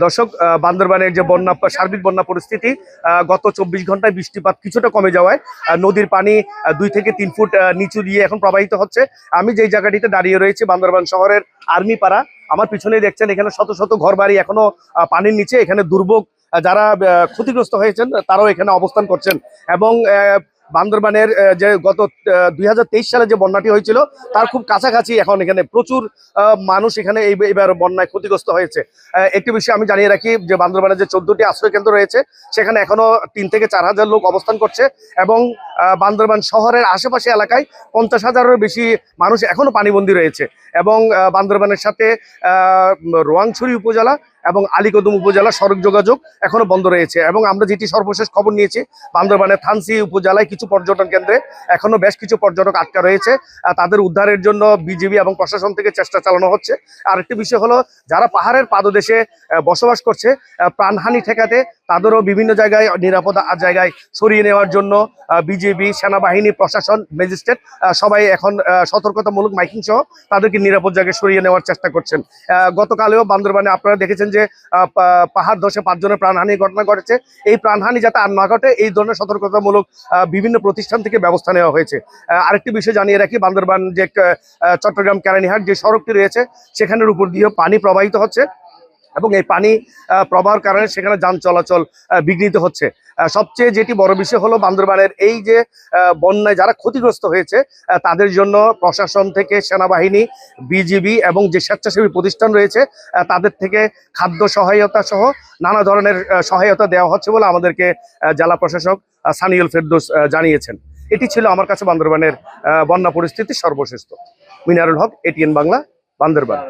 দর্শক, বান্দরবানের যে সার্বিক বন্যা পরিস্থিতি, গত 24 ঘন্টায় বৃষ্টিপাত কিছুটা কমে যাওয়ায় নদীর পানি 2 থেকে 3 ফুট নিচু দিয়ে এখন প্রবাহিত হচ্ছে। আমি যেই জায়গাটিতে দাঁড়িয়ে রয়েছি বান্দরবান শহরের আর্মি পাড়া, আমার পিছনেই দেখছেন এখানে শত শত ঘরবাড়ি এখনো পানির নিচে। এখানে দুর্ভোগ যারা ক্ষতিগ্রস্ত হয়েছেন তারাও এখানে অবস্থান করছেন। এবং বান্দরবানের যে গত 2023 সালে যে বন্যাটি হয়েছিল তার খুব কাছাকাছি এখন এখানে প্রচুর মানুষ এখানে এইবার বন্যায় ক্ষতিগ্রস্ত হয়েছে। একটি বিষয় আমি জানিয়ে রাখি যে বান্দরবানের যে 14টি আশ্রয় কেন্দ্র রয়েছে সেখানে এখনো 3 থেকে 4 হাজার লোক অবস্থান করছে। এবং বান্দরবান শহরের আশেপাশে এলাকায় 50,000-এরও বেশি মানুষ এখনো পানিবন্দী রয়েছে। এবং বান্দরবানের সাথে রোয়াংছড়ি উপজেলা এবং আলীকদম উপজেলা সড়ক যোগাযোগ এখনো বন্ধ রয়েছে। এবং আমরা যেটি সর্বশেষ খবর নিয়েছি, বান্দরবানের থানসি উপজেলায় কিছু পর্যটন কেন্দ্রে এখনো বেশ কিছু পর্যটক আটকা রয়েছে। তাদের উদ্ধারের জন্য বিজিবি এবং প্রশাসন থেকে চেষ্টা চালানো হচ্ছে। আরেকটি বিষয় হলো, যারা পাহাড়ের পাদদেশে বসবাস করছে, প্রাণহানি ঠেকাতে তাদেরও বিভিন্ন জায়গায় নিরাপদ জায়গায় সরিয়ে নেওয়ার জন্য বিজিবি, সেনাবাহিনী, প্রশাসন, ম্যাজিস্ট্রেট সবাই এখন সতর্কতামূলক মাইকিং সহ তাদেরকে নিরাপদ জায়গায় সরিয়ে নেওয়ার চেষ্টা করছেন। গতকালেও বান্দরবানে আপনারা দেখেছেন যে পাহাড় ধসে 5 জনের প্রাণহানির ঘটনা ঘটেছে। এই প্রাণহানি যাতে আর না ঘটে এই ধরনের সতর্কতামূলক বিভিন্ন প্রতিষ্ঠান থেকে ব্যবস্থা নেওয়া হয়েছে। আরেকটি বিষয় জানিয়ে রাখি, বান্দরবান যে চট্টগ্রাম কেরানীহাট যে সড়কটি রয়েছে সেখানের উপর দিয়েও পানি প্রবাহিত হচ্ছে এবং এই পানি প্রবাহের কারণে সেখানে যান চলাচল বিঘ্নিত হচ্ছে। সবচেয়ে যেটি বড় বিষয় হলো, বান্দরবানের এই যে বন্যায় যারা ক্ষতিগ্রস্ত হয়েছে তাদের জন্য প্রশাসন থেকে সেনাবাহিনী, বিজিবি এবং যে স্বেচ্ছাসেবী প্রতিষ্ঠান রয়েছে তাদের থেকে খাদ্য সহায়তা সহ নানা ধরনের সহায়তা দেওয়া হচ্ছে বলে আমাদেরকে জেলা প্রশাসক সানিউল ফেরদৌস জানিয়েছেন। এটি ছিল আমার কাছে বান্দরবানের বন্যা পরিস্থিতি সর্বশেষ। মিনারুল হক, ATN বাংলা, বান্দরবান।